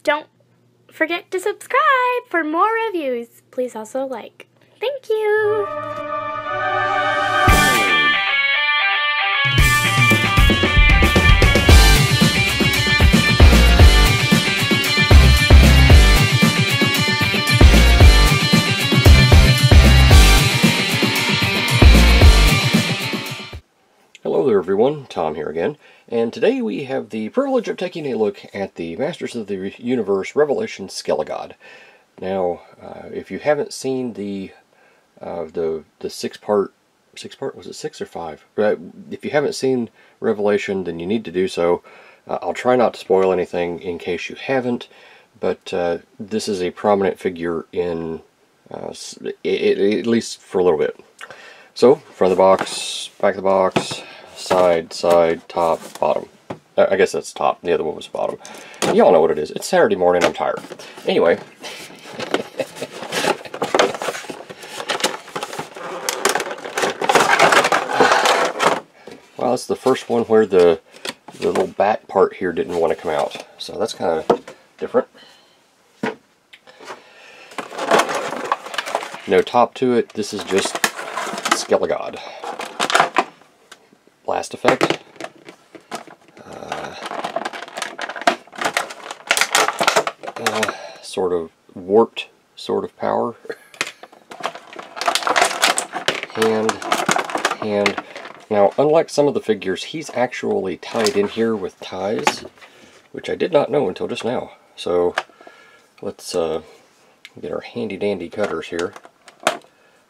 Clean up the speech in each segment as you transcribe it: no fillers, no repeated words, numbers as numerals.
don't forget to subscribe for more reviews. Please also like. Thank you! Hello there everyone, Tom here again, and today we have the privilege of taking a look at the Masters of the Universe Revelation Skelegod. Now, if you haven't seen the six-part, was it 6 or 5? If you haven't seen Revelation, then you need to do so. I'll try not to spoil anything in case you haven't, but this is a prominent figure in, at least for a little bit. So, front of the box, back of the box, side, top, bottom. I guess that's top. The other one was bottom. Y'all know what it is. It's Saturday morning. I'm tired. Anyway. Well, it's the first one where the little back part here didn't want to come out. So that's kind of different. No top to it. This is just Skelegod. Blast effect. Sort of warped sort of power. Hand. Now, unlike some of the figures, he's actually tied in here with ties, which I did not know until just now. So, let's get our handy dandy cutters here.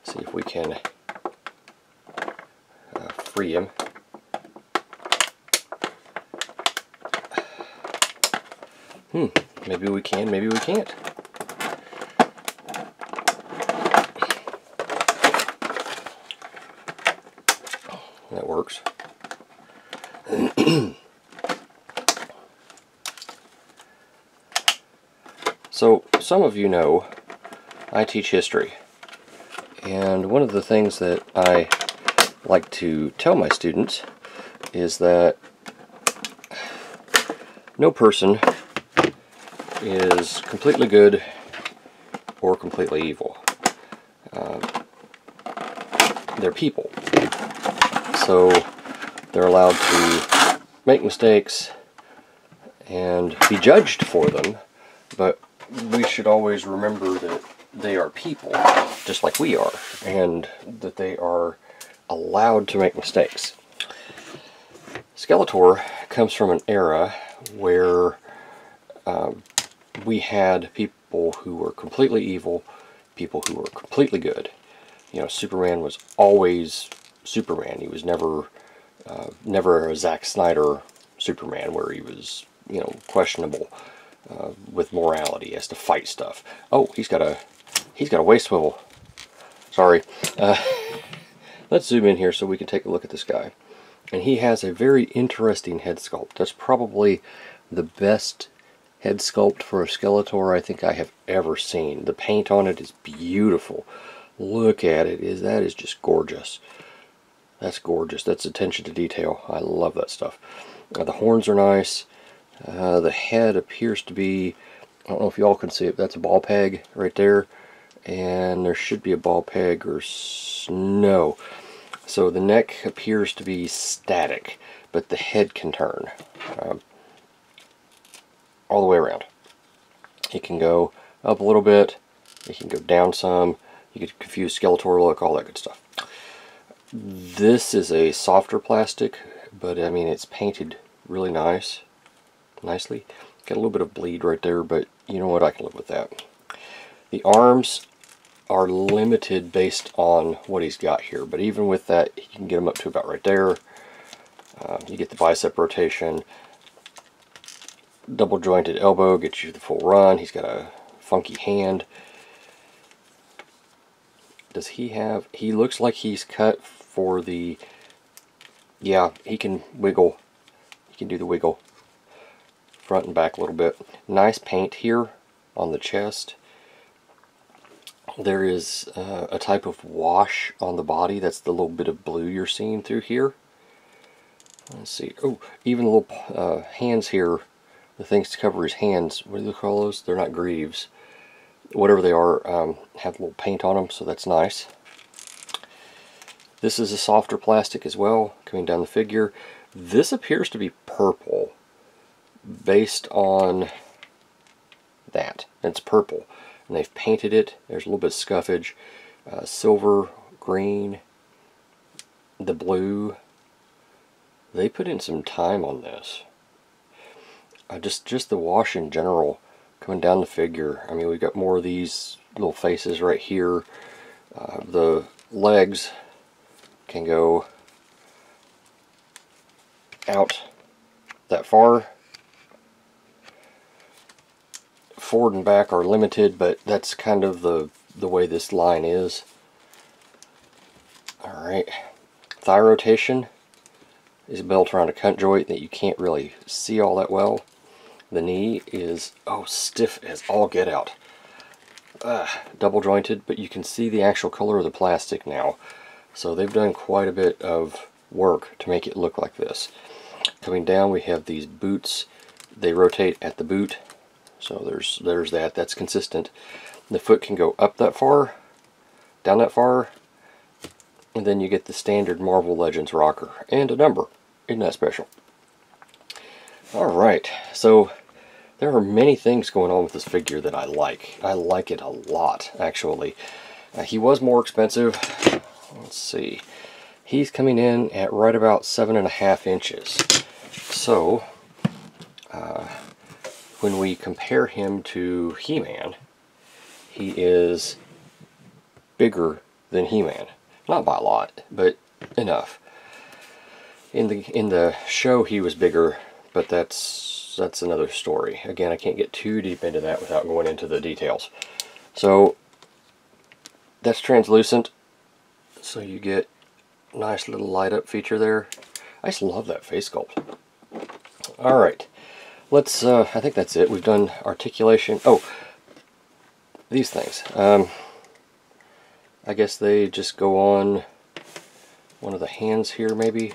See if we can free him. Maybe we can, maybe we can't. That works. So, some of you know I teach history. And one of the things that I like to tell my students is that no person is completely good or completely evil. They're people. So they're allowed to make mistakes and be judged for them, but we should always remember that they are people, just like we are, and that they are allowed to make mistakes. Skeletor comes from an era where we had people who were completely evil, people who were completely good. You know, Superman was always Superman. He was never a Zack Snyder Superman where he was, you know, questionable with morality as to fight stuff. Oh, he's got a waist swivel. Sorry. Let's zoom in here so we can take a look at this guy. And he has a very interesting head sculpt. That's probably the best head sculpt for a Skeletor I think I have ever seen. The paint on it is beautiful. Look at it. That is just gorgeous. That's gorgeous. That's attention to detail. I love that stuff. The horns are nice. The head appears to be, I don't know if y'all can see it, that's a ball peg right there. And there should be a ball peg or no. So the neck appears to be static, but the head can turn all the way around. It can go up a little bit, it can go down some, you get confused Skeletor look, all that good stuff. This is a softer plastic, but I mean it's painted really nicely. Got a little bit of bleed right there, but you know what, I can live with that. The arms are limited based on what he's got here, but even with that, you can get them up to about right there. You get the bicep rotation. Double jointed elbow gets you the full run. He's got a funky hand. Does he have, he looks like he's cut for the, yeah, he can wiggle. He can do the wiggle. Front and back a little bit. Nice paint here on the chest. There is a type of wash on the body. That's the little bit of blue you're seeing through here. Let's see. Oh, even the little hands here, the things to cover his hands, what do they call those? They're not greaves. Whatever they are, have a little paint on them, so that's nice. This is a softer plastic as well, coming down the figure. This appears to be purple, based on that. It's purple, and they've painted it. There's a little bit of scuffage. Silver, green, the blue. They put in some time on this. Just the wash in general, coming down the figure. I mean, we've got more of these little faces right here. The legs can go out that far. Forward and back are limited, but that's kind of the way this line is. Alright, thigh rotation is built around a cunt joint that you can't really see all that well. The knee is, oh, stiff as all get out. Double jointed, but you can see the actual color of the plastic now. So they've done quite a bit of work to make it look like this. Coming down, we have these boots. They rotate at the boot. So there's that. That's consistent. The foot can go up that far, down that far, and then you get the standard Marvel Legends rocker and a number. Isn't that special? Alright, so there are many things going on with this figure that I like. I like it a lot, actually. He was more expensive. Let's see. He's coming in at right about 7.5 inches. So, when we compare him to He-Man, he is bigger than He-Man. Not by a lot, but enough. In the show he was bigger, but that's another story. Again, I can't get too deep into that without going into the details. So that's translucent, so you get a nice little light up feature there. I just love that face sculpt. Alright, let's, I think that's it. We've done articulation. Oh, these things. I guess they just go on one of the hands here, maybe.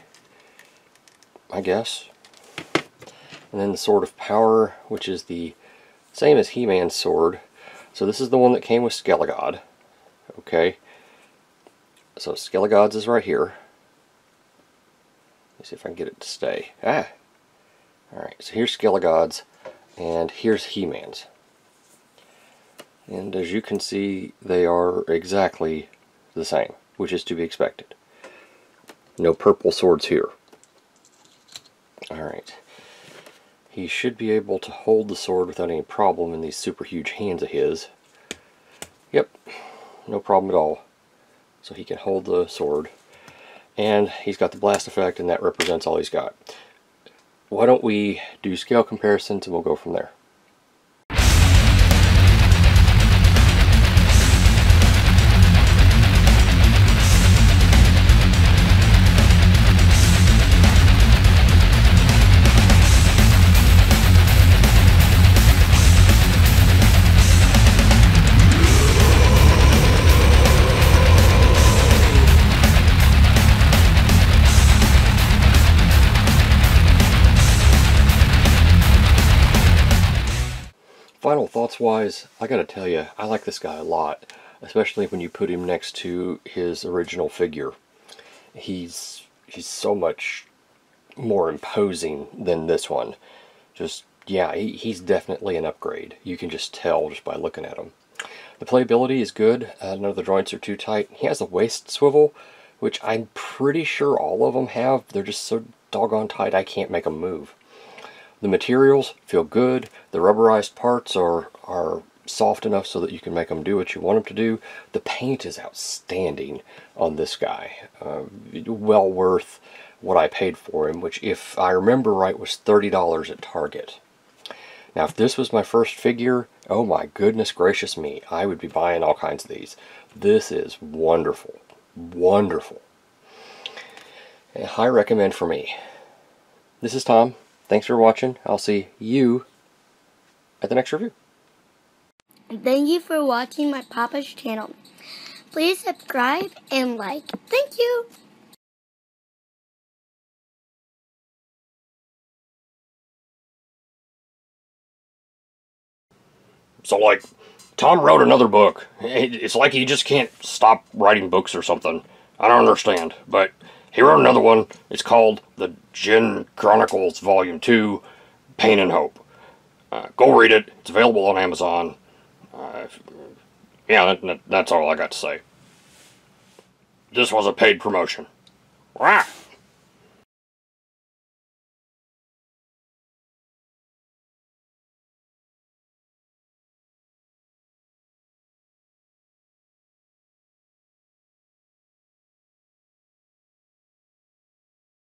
I guess. And then the Sword of Power, which is the same as He-Man's sword. So this is the one that came with Skelegod. Okay. So Skelegod's is right here. Let's see if I can get it to stay. Ah! Alright, so here's Skelegod's, and here's He-Man's. And as you can see, they are exactly the same, which is to be expected. No purple swords here. Alright. He should be able to hold the sword without any problem in these super huge hands of his. Yep, no problem at all. So he can hold the sword. And he's got the blast effect, and that represents all he's got. Why don't we do scale comparisons and we'll go from there. Final thoughts wise, I gotta tell you, I like this guy a lot, especially when you put him next to his original figure. He's so much more imposing than this one. Just, yeah, he's definitely an upgrade. You can just tell just by looking at him. The playability is good. None of the joints are too tight. He has a waist swivel, which I'm pretty sure all of them have. They're just so doggone tight I can't make them move. The materials feel good. The rubberized parts are soft enough so that you can make them do what you want them to do. The paint is outstanding on this guy. Well worth what I paid for him, which, if I remember right, was $30 at Target. Now, if this was my first figure, oh my goodness gracious me, I would be buying all kinds of these. This is wonderful. Wonderful. A high recommend for me. This is Tom. Thanks for watching. I'll see you at the next review. Thank you for watching my Papa's channel. Please subscribe and like. Thank you. So, like, Tom wrote another book. It's like he just can't stop writing books or something. I don't understand. But he wrote another one. It's called The Djinn Chronicles Volume 2, Pain and Hope. Go read it. It's available on Amazon. Yeah, that's all I got to say. This was a paid promotion. Rah!